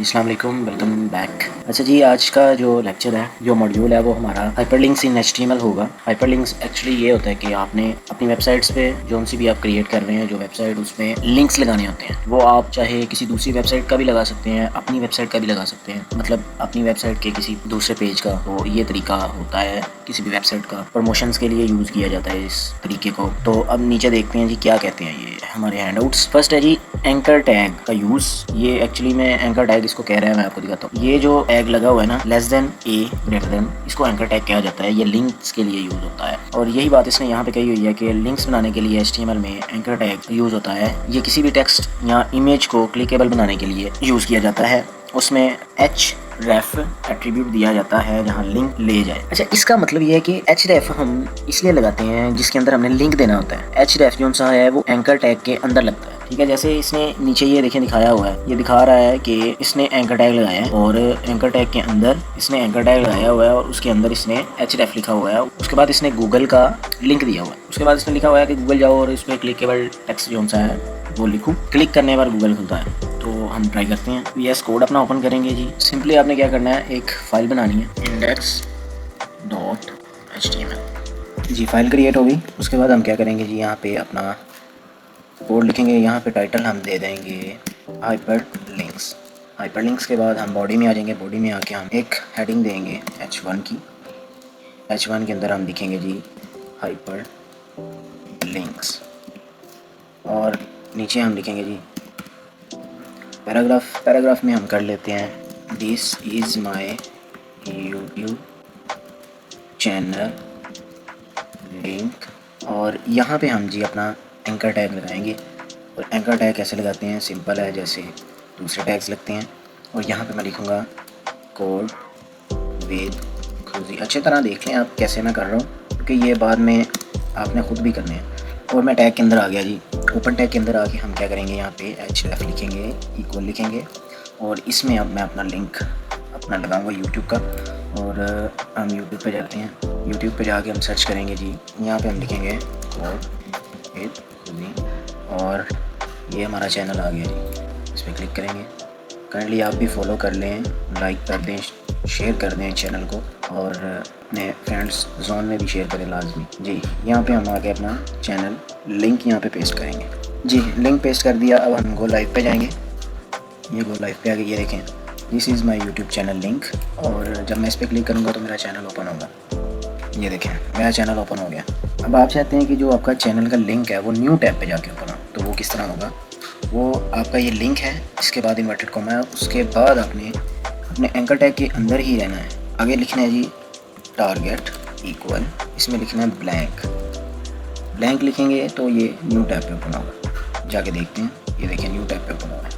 अस्सलाम वालेकुम, welcome back. अच्छा जी, आज का जो लेक्चर है, जो मॉड्यूल है, वो हमारा हाइपरलिंक्स इन एचटीएमएल होगा। हाइपरलिंक्स एक्चुअली ये होता है कि आपने अपनी वेबसाइट्स पे जो सी भी आप क्रिएट कर रहे हैं, जो वेबसाइट, उसमें लिंक्स लगाने होते हैं। वो आप चाहे किसी दूसरी वेबसाइट का भी लगा सकते हैं, अपनी वेबसाइट का भी लगा सकते हैं। मतलब अपनी वेबसाइट के किसी दूसरे पेज का, तो ये तरीका होता है किसी भी वेबसाइट का प्रमोशंस के लिए यूज़ किया जाता है इस तरीके को। तो अब नीचे देखते हैं जी क्या कहते हैं ये हमारे हैंडआउट्स। फर्स्ट है जी एंकर टैग का यूज़। ये एक्चुअली में एंकर टैग इसको कह रहा है, मैं आपको दिखाता हूँ। ये जो टैग लगा हुआ है ना, लेस देन ए ग्रेटर देन, इसको एंकर टैग कहा जाता है। ये लिंक्स के लिए यूज़ होता है और यही बात इसने यहाँ पे कही हुई है कि लिंक्स बनाने के लिए HTML में एंकर टैग यूज़ होता है। ये किसी भी टेक्स्ट या इमेज को क्लिकेबल बनाने के लिए यूज़ किया जाता है। उसमें href एट्रीब्यूट दिया जाता है जहाँ लिंक ले जाए। अच्छा, इसका मतलब ये है कि href हम इसलिए लगाते हैं जिसके अंदर हमने लिंक देना होता है। href जो सा है वो एंकर टैग के अंदर लगता है, ठीक है। जैसे इसने नीचे ये देखें दिखाया हुआ है, ये दिखा रहा है कि इसने एंकर टैग लगाया है और एंकर टैग के अंदर इसने एंकर टैग लगाया हुआ है और उसके अंदर इसने href लिखा हुआ है। उसके बाद इसने गूगल का लिंक दिया हुआ है। उसके बाद इसने लिखा हुआ है कि गूगल जाओ और इसमें क्लिकेबल टेक्स्ट जो सा है वो लिखूँ। क्लिक करने पर गूगल खुलता है। तो हम ट्राई करते हैं। VS कोड अपना ओपन करेंगे जी। सिंपली आपने क्या करना है, एक फ़ाइल बनानी है index.html जी। फाइल क्रिएट होगी। उसके बाद हम क्या करेंगे जी, यहाँ पे अपना कोड लिखेंगे। यहाँ पे टाइटल हम दे देंगे हाइपरलिंक्स। हाइपरलिंक्स के बाद हम बॉडी में आ जाएंगे। बॉडी में आके हम एक हेडिंग देंगे H1 की। H1 के अंदर हम लिखेंगे जी हाइपरलिंक्स और नीचे हम लिखेंगे जी पैराग्राफ। पैराग्राफ में हम कर लेते हैं this is my YouTube channel link. और यहाँ पे हम जी अपना एंकर टैग लगाएंगे। और एंकर टैग कैसे लगाते हैं, सिंपल है, जैसे दूसरे टैग्स लगते हैं। और यहाँ पे मैं लिखूँगा कोड विद खुशी। अच्छी तरह देख लें आप कैसे मैं कर रहा हूँ, क्योंकि ये बाद में आपने ख़ुद भी करने हैं। और मैं टैग के अंदर आ गया जी। ओपन टैग के अंदर आके हम क्या करेंगे, यहाँ पे href लिखेंगे, इक्वल लिखेंगे और इसमें अब मैं अपना लिंक अपना लगाऊंगा यूट्यूब का। और हम यूट्यूब पे जाते हैं। यूट्यूब पे जाके हम सर्च करेंगे जी। यहाँ पे हम लिखेंगे कोड विद खुशी और ये हमारा चैनल आ गया जी। इस पर क्लिक करेंगे। काइंडली आप भी फॉलो कर लें, लाइक कर दें, शेयर कर दें चैनल को और अपने फ्रेंड्स जोन में भी शेयर करें लाजमी जी। यहाँ पे हम आके अपना चैनल लिंक यहाँ पे पेस्ट करेंगे जी। लिंक पेस्ट कर दिया। अब हम गो लाइव पे जाएंगे। ये गो लाइव पे आगे ये देखें this is my YouTube channel link. और जब मैं इस पर क्लिक करूँगा तो मेरा चैनल ओपन होगा। ये देखें मेरा चैनल ओपन हो गया। अब आप चाहते हैं कि जो आपका चैनल का लिंक है वो न्यू टैब पे जाके ओपन हो, तो वो किस तरह होगा। वो आपका ये लिंक है, इसके बाद इन्वर्टेड कॉमा है, उसके बाद आपने अपने एंकर टैग के अंदर ही रहना है। आगे लिखना है जी टारगेट इक्वल, इसमें लिखना है ब्लैंक। ब्लैंक लिखेंगे तो ये न्यू टैब पे ओपन होगा। जाके देखते हैं। ये देखिए न्यू टैब पे ओपन हुआ है।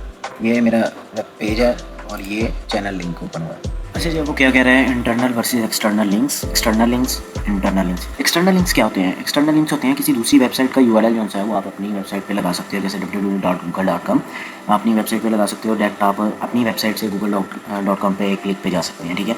ये मेरा वेब पेज है और ये चैनल लिंक ओपन हुआ है। अच्छा जी, वो क्या कह रहे हैं, internal versus external links. External links, internal links. External links क्या होते हैं? एक्सटर्नल लिंक्स होते हैं किसी दूसरी वेबसाइट का URL जो है वो आप अपनी वेबसाइट पे लगा सकते हो। जैसे www.google.com अपनी वेबसाइट पे लगा सकते हो। डायरेक्ट आप अपनी वेबसाइट से google.com पे क्लिक पे जा सकते हैं, ठीक है।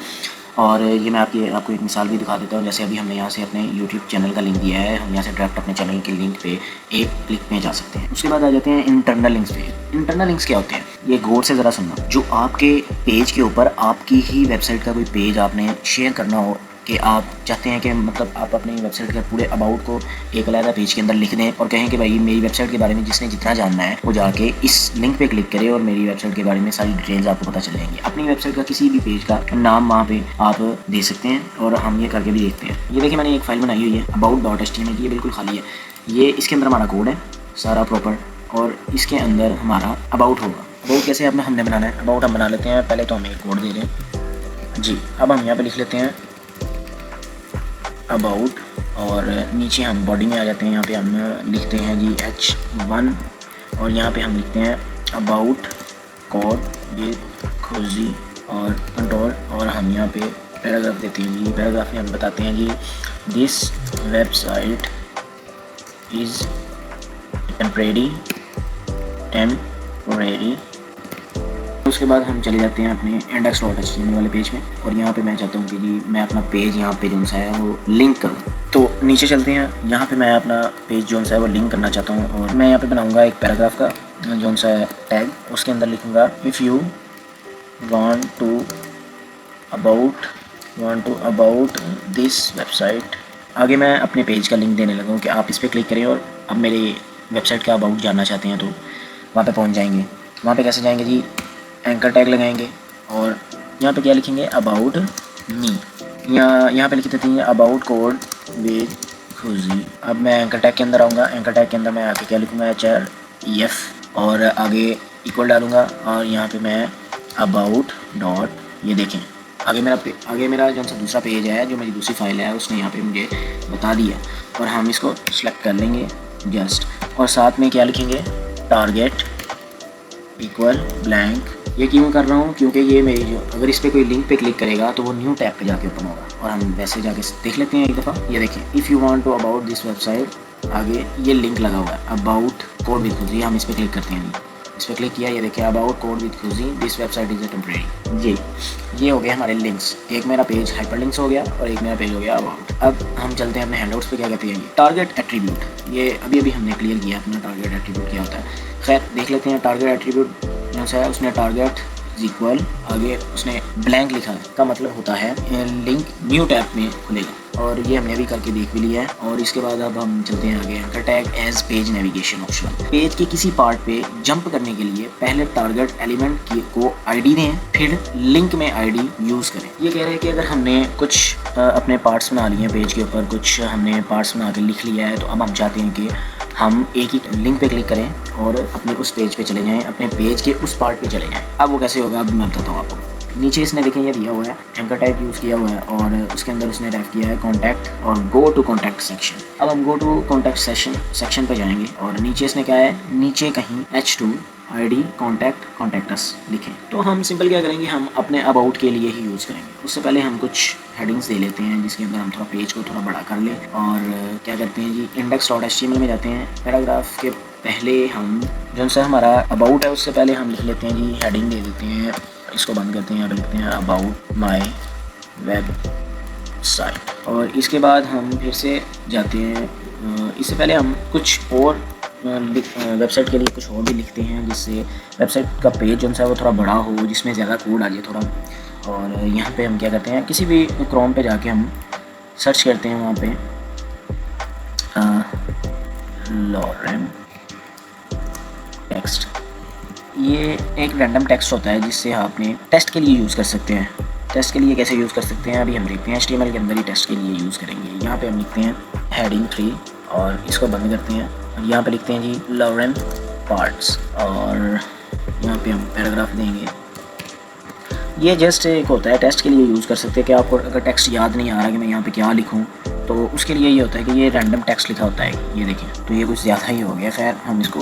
और ये मैं आपको एक मिसाल भी दिखा देता हूँ। जैसे अभी हमने यहाँ से अपने YouTube चैनल का लिंक दिया है, हम यहाँ से डायरेक्ट अपने चैनल के लिंक पे एक क्लिक में जा सकते हैं। उसके बाद आ जाते हैं इंटरनल लिंक्स पे। इंटरनल लिंक्स क्या होते हैं, ये गौर से ज़रा सुनना। जो आपके पेज के ऊपर आपकी ही वेबसाइट का कोई पेज आपने शेयर करना हो, कि आप चाहते हैं कि मतलब आप अपनी वेबसाइट के पूरे अबाउट को एक अलग पेज के अंदर लिख दें और कहें कि भाई मेरी वेबसाइट के बारे में जिसने जितना जानना है वो जाके इस लिंक पे क्लिक करे और मेरी वेबसाइट के बारे में सारी डिटेल्स आपको पता चल जाएंगी। अपनी वेबसाइट का किसी भी पेज का नाम वहाँ पे आप दे सकते हैं और हम ये करके भी देखते हैं। ये देखिए मैंने एक फ़ाइल बनाई हुई है about.html की। ये बिल्कुल खाली है। ये इसके अंदर हमारा कोड है सारा प्रॉपर और इसके अंदर हमारा अबाउट होगा। अबाउट कैसे हमने बनाना है, अबाउट हम बना लेते हैं। पहले तो हमें एक कोड दे दें जी। अब हम यहाँ पे लिख लेते हैं अबाउट और नीचे हम बॉडी में आ जाते हैं। यहाँ पे हम लिखते हैं जी H1 और यहाँ पे हम लिखते हैं अबाउट कोड विद खुशी और कंट्रोल और हम यहाँ पे पैराग्राफ देते हैं जी। पैराग्राफ में हम बताते हैं जी दिस वेबसाइट इज़ टेम्परेरी। उसके बाद हम चले जाते हैं अपने index.html वाले पेज में और यहाँ पे मैं चाहता हूँ कि जी मैं अपना पेज यहाँ पे जो सा है वो लिंक करूँ। तो नीचे चलते हैं। यहाँ पे मैं अपना पेज जो सा है वो लिंक करना चाहता हूँ और मैं यहाँ पे बनाऊँगा एक पैराग्राफ का जो सा है टैग। उसके अंदर लिखूँगा if you want to about this website. आगे मैं अपने पेज का लिंक देने लगा हूँ कि आप इस पर क्लिक करें और अब मेरी वेबसाइट का अबाउट जानना चाहते हैं तो वहाँ पे पहुँच जाएंगे। वहाँ पे कैसे जाएंगे जी, एंकर टैग लगाएंगे और यहाँ पे क्या लिखेंगे, अबाउट मी। यहाँ पे लिख देते हैं अबाउट कोड विद खुशी। अब मैं एंकर टैग के अंदर आऊँगा। एंकर टैग के अंदर मैं आगे क्या लिखूँगा, HREF और आगे इक्वल डालूँगा और यहाँ पे मैं अबाउट डॉट, ये देखें आगे मेरा जो सा दूसरा पेज है, जो मेरी दूसरी फाइल है, उसने यहाँ पे मुझे बता दिया। और हम इसको सेलेक्ट कर लेंगे जस्ट, और साथ में क्या लिखेंगे, टारगेट इक्वल ब्लैंक। ये क्यों कर रहा हूँ, क्योंकि ये मेरी जो, अगर इस पर कोई लिंक पे क्लिक करेगा तो वो न्यू टैब पे जाके ओपन होगा। और हम वैसे जाके देख लेते हैं एक दफ़ा। ये देखें, if you want to about this website, आगे ये लिंक लगा हुआ है अबाउट कोड विद खुशी। हम इस पर क्लिक करते हैं, इस पर क्लिक किया, ये देखिए अबाउट कोड विद खुशी, this website is a temporary. ये हो गए हमारे लिंक्स। एक मेरा पेज हाइपर लिंक्स हो गया और एक मेरा पेज हो गया अबाउट। अब हम चलते हैं अपने हैंडआउट्स पे। क्या कहते हैं ये टारगेट एट्रीब्यूट, ये अभी हमने क्लियर किया अपना टारगेट एट्रीब्यूट क्या होता है। खैर देख लेते हैं टारगेट एट्रीब्यूट जो है, उसने टारगेट इक्वल, आगे उसने ब्लैंक लिखा है, का मतलब होता है लिंक न्यू टैब में खुलेगा। और ये हमने अभी करके देख भी लिया है। और इसके बाद अब हम चलते हैं आगे, anchor tag as page navigation option. Page के किसी पार्ट पे जंप करने के लिए पहले टारगेट एलिमेंट को आईडी दें, फिर लिंक में आईडी यूज़ करें। ये कह रहे हैं कि अगर हमने कुछ अपने पार्ट्स बना लिए हैं पेज के ऊपर, कुछ हमने पार्ट्स बना के लिख लिया है, तो अब हम चाहते हैं कि हम एक ही लिंक पे क्लिक करें और अपने उस पेज पे चले जाएं, अपने पेज के उस पार्ट पे चले जाएं। अब वो कैसे होगा, अब मैं बताता हूँ आपको। नीचे इसने देखें ये दिया हुआ है, एंकर टाइप यूज़ किया हुआ है और उसके अंदर उसने टाइप किया है कॉन्टैक्ट और गो टू कॉन्टैक्ट सेक्शन। अब हम गो टू कॉन्टैक्ट सेक्शन पे जाएंगे और नीचे इसने क्या है, नीचे कहीं H2 ID कॉन्टैक्ट अस लिखें। तो हम सिंपल क्या करेंगे, हम अपने अबाउट के लिए ही यूज़ करेंगे। उससे पहले हम कुछ हेडिंग्स दे लेते हैं जिसके अंदर हम थोड़ा पेज को थोड़ा बड़ा कर लें। और क्या करते हैं जी, index.html में जाते हैं। पैराग्राफ के पहले हम जो सा हमारा अबाउट है उससे पहले हम लिख लेते हैं जी, हेडिंग दे देते हैं। इसको बंद करते हैं, यहाँ पे लिखते हैं अबाउट माई वेबसाइट। और इसके बाद हम फिर से जाते हैं, इससे पहले हम कुछ और वेबसाइट के लिए कुछ और भी लिखते हैं, जिससे वेबसाइट का पेज जो है वो थोड़ा बड़ा हो, जिसमें ज़्यादा कोड आ जाए थोड़ा। और यहाँ पे हम क्या करते हैं, किसी भी क्रोम पे जाके हम सर्च करते हैं, वहाँ पे लॉरेम टेक्स्ट। ये एक रैंडम टेक्स्ट होता है जिससे आप अपने टेस्ट के लिए यूज़ कर सकते हैं। टेस्ट के लिए कैसे यूज़ कर सकते हैं, अभी हम देखते हैं। HTML के अंदर ही टेस्ट के लिए यूज़ करेंगे। यहाँ पे हम लिखते हैं हेडिंग 3 और इसको बंद करते हैं। यहाँ पे लिखते हैं जी लॉरेम पार्ट्स और यहाँ पे हम पैराग्राफ देंगे। ये जस्ट एक होता है, टेस्ट के लिए यूज़ कर सकते हैं कि आपको अगर टेक्स्ट याद नहीं आ रहा कि मैं यहाँ पे क्या लिखूँ, तो उसके लिए ये होता है कि ये रैंडम टेक्स्ट लिखा होता है। ये देखें, तो ये कुछ ज़्यादा ही हो गया। खैर हम इसको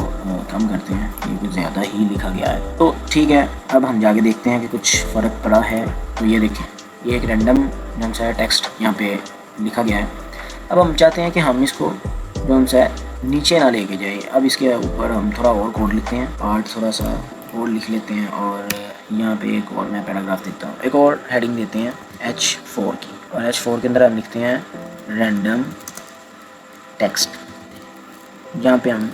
कम करते हैं, ये कुछ ज़्यादा ही लिखा गया है। तो ठीक है, अब हम जाके देखते हैं कि कुछ फ़र्क पड़ा है। तो ये देखें, ये एक रैंडम जो सा टेक्स्ट यहाँ पे लिखा गया है। अब हम चाहते हैं कि हम इसको जो सा नीचे ना लेके जाए। अब इसके ऊपर हम थोड़ा और कोड लिखते हैं, पार्ट थोड़ा सा और लिख लेते हैं और यहाँ पे एक और मैं पैराग्राफ देता हूँ, एक और हेडिंग देते हैं H4 की। और H4 के अंदर हम लिखते हैं रैंडम टेक्स्ट। यहाँ पे हम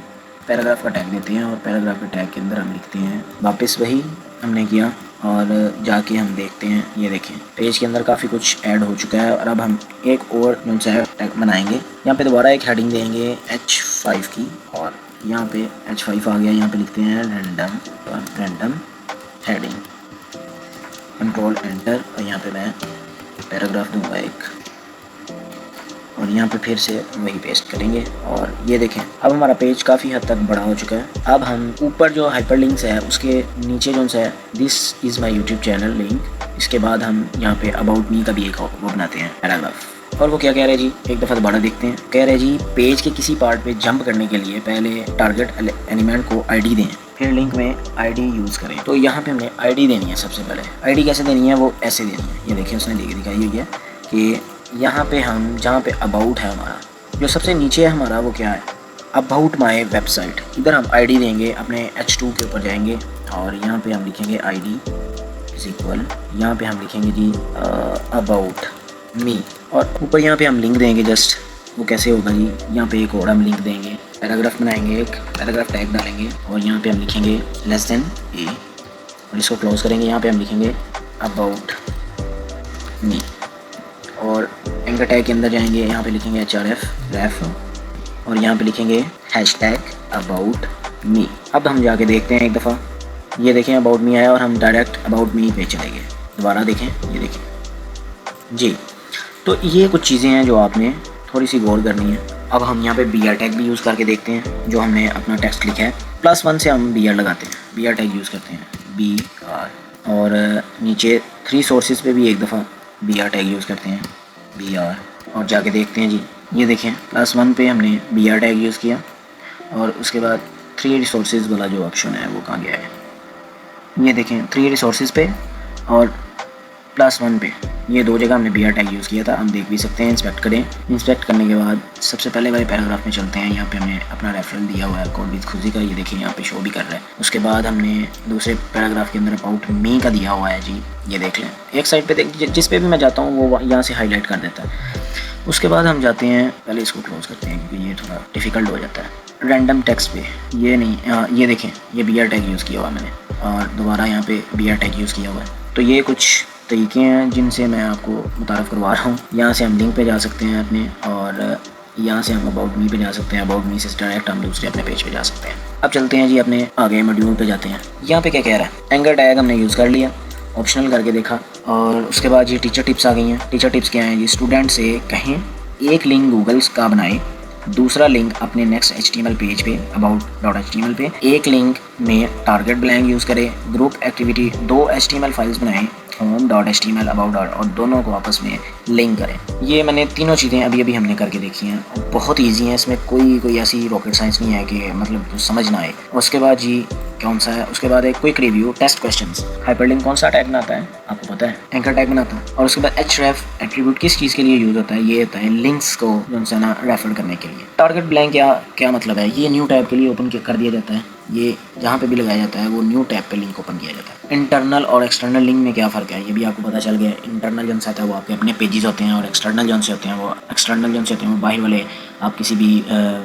पैराग्राफ का टैग देते हैं और पैराग्राफ के टैग के अंदर हम लिखते हैं वापस वही हमने किया। और जाके हम देखते हैं, ये देखें पेज के अंदर काफ़ी कुछ ऐड हो चुका है। और अब हम एक और जो सा टैग बनाएंगे, यहाँ पे दोबारा एक हेडिंग देंगे H5 की और यहाँ पे H5 आ गया। यहाँ पे लिखते हैं रैंडम हेडिंग, कंट्रोल एंटर और यहाँ पे मैं पैराग्राफ दूंगा एक और यहाँ पे फिर से वही पेस्ट करेंगे। और ये देखें, अब हमारा पेज काफ़ी हद तक बड़ा हो चुका है। अब हम ऊपर जो हाइपरलिंक्स है उसके नीचे जो है this is my YouTube channel link, इसके बाद हम यहाँ पे अबाउट मी का भी एक वो बनाते हैं पैराग्राफ। और वो क्या कह रहे हैं जी, एक दफ़ा दोबारा देखते हैं। कह रहे हैं जी पेज के किसी पार्ट पे जंप करने के लिए पहले टारगेट एलिमेंट को आईडी दें, फिर लिंक में आईडी यूज़ करें। तो यहाँ पे हमने आईडी देनी है। सबसे पहले आईडी कैसे देनी है, वो ऐसे देनी है। ये देखिए उसने दिखाई हुई है कि यहाँ पे हम जहाँ पे अबाउट है हमारा, जो सबसे नीचे है हमारा, वो क्या है, अबाउट माय वेबसाइट। इधर हम आईडी देंगे, अपने H2 के ऊपर जाएंगे और यहाँ पे हम लिखेंगे आईडी इज इक्वल, यहाँ पे हम लिखेंगे जी अबाउट मी और ऊपर यहाँ पे हम लिंक देंगे। जस्ट वो कैसे होगा जी, यहाँ पे एक और हम लिंक देंगे, पैराग्राफ बनाएंगे, एक पैराग्राफ टैग डालेंगे और यहाँ पे हम लिखेंगे लेस देन ए और इसको क्लोज करेंगे। यहाँ पे हम लिखेंगे अबाउट मी और एंकर टैग के अंदर जाएंगे, यहाँ पे लिखेंगे HRF रेफ और यहाँ पे लिखेंगे हैशटैग अबाउट मी। अब हम जाके देखते हैं एक दफ़ा, ये देखें अबाउट मी आया और हम डायरेक्ट अबाउट मी पे चले गए। दोबारा देखें, ये देखें जी। तो ये कुछ चीज़ें हैं जो आपने थोड़ी सी गौर करनी है। अब हम यहाँ पे BR टैग भी यूज़ करके देखते हैं। जो हमने अपना टेक्स्ट लिखा है +1 से हम BR लगाते हैं, BR टैग यूज़ करते हैं BR और नीचे 3 सोर्सेज पे भी एक दफ़ा BR टैग यूज़ करते हैं BR और जाके देखते हैं जी। ये देखें +1 पे हमने BR टैग यूज़ किया और उसके बाद 3 रिसोर्सेज वाला जो ऑप्शन है वो कहाँ गया है, ये देखें 3 रिसोर्सेज पे और +1 पे, ये 2 जगह हमने BR टैग यूज़ किया था। हम देख भी सकते हैं, इंस्पेक्ट करें। इंस्पेक्ट करने के बाद सबसे पहले वाले पैराग्राफ में चलते हैं। यहाँ पे हमने अपना रेफरेंस दिया हुआ है कोड विद खुशी का, ये देखिए यहाँ पे शो भी कर रहा है। उसके बाद हमने दूसरे पैराग्राफ के अंदर अबाउट मी का दिया हुआ है जी, ये देख लें। एक साइड पे देख, जिस पे भी मैं जाता हूँ वो यहाँ से हाईलाइट कर देता है। उसके बाद हम जाते हैं, पहले इसको क्लोज करते हैं क्योंकि ये थोड़ा डिफ़िकल्ट हो जाता है। रैंडम टेक्स्ट पे ये नहीं, ये देखें ये BR टैग यूज़ किया हुआ है मैंने और दोबारा यहाँ पे BR टैग यूज़ किया हुआ है। तो ये कुछ तरीके हैं जिनसे मैं आपको मुतारफ़ करवा रहा हूँ। यहाँ से हम लिंक पे जा सकते हैं अपने और यहाँ से हम अबाउट मी पे जा सकते हैं। अबाउट मी से डायरेक्ट हम दूसरे अपने पेज पे जा सकते हैं। अब चलते हैं जी अपने आगे मॉड्यूल पे जाते हैं। यहाँ पे क्या कह रहा है, एंकर टैग हमने यूज़ कर लिया, ऑप्शनल करके देखा और उसके बाद ये टीचर टिप्स आ गई हैं। टीचर टिप्स क्या हैं जी, स्टूडेंट से कहें एक लिंक गूगल्स का बनाए, दूसरा लिंक अपने नेक्स्ट HTML पेज पे about.html पे, एक लिंक में टारगेट ब्लैंक यूज़ करें, ग्रुप एक्टिविटी 2 HTML फाइल्स बनाएं home.html about और दोनों को आपस में लिंक करें। ये मैंने तीनों चीज़ें अभी हमने करके देखी हैं और बहुत ईजी हैं, इसमें कोई ऐसी रॉकेट साइंस नहीं है कि मतलब समझ ना आए। उसके बाद जी कौन सा है, उसके बाद एक quick review, test questions, hyperlink कौन सा टैग बनाता है आपको पता है, एंकर टैग बनाता है। और उसके बाद href एट्रीब्यूट किस चीज़ के लिए यूज़ होता है, ये होता है लिंक्स को जो है ना रेफर करने के लिए। टारगेट ब्लैंक क्या मतलब है, ये न्यू टैब के लिए ओपन कर दिया जाता है, ये जहाँ पे भी लगाया जाता है वो न्यू टैब पे लिंक ओपन किया जाता है। इंटरनल और एक्सटर्नल लिंक में क्या फ़र्क है ये भी आपको पता चल गया। इंटरनल जो होता है वो आपके अपने पेजेस होते हैं और एक्सटर्नल जो होते हैं वो बाहर वाले आप किसी भी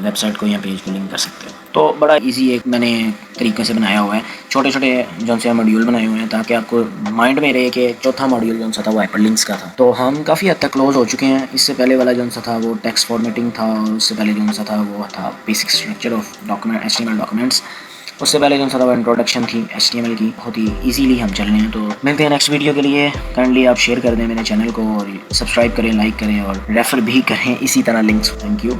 वेबसाइट को या पेज को लिंक कर सकते हो। तो बड़ा इजी एक मैंने तरीके से बनाया हुआ है, छोटे छोटे जो से मॉड्यूल बनाए हुए हैं ताकि आपको माइंड में रहे कि चौथा मॉड्यूल जो था वो हाइपरलिंक्स का था। तो हम काफ़ी हद तक क्लोज हो चुके हैं। इससे पहले वाला जो था वो टेक्स्ट फॉर्मेटिंग था और उससे पहले जो था वो था basic structure of document HTML documents. उससे पहले जो था वो इंट्रोडक्शन थी HTML की। बहुत ही ईजीली हम चल रहे हैं। तो मिलते हैं नेक्स्ट वीडियो के लिए। काइंडली आप शेयर कर दें मेरे चैनल को और सब्सक्राइब करें, लाइक करें और रेफ़र भी करें इसी तरह लिंक्स। Thank you.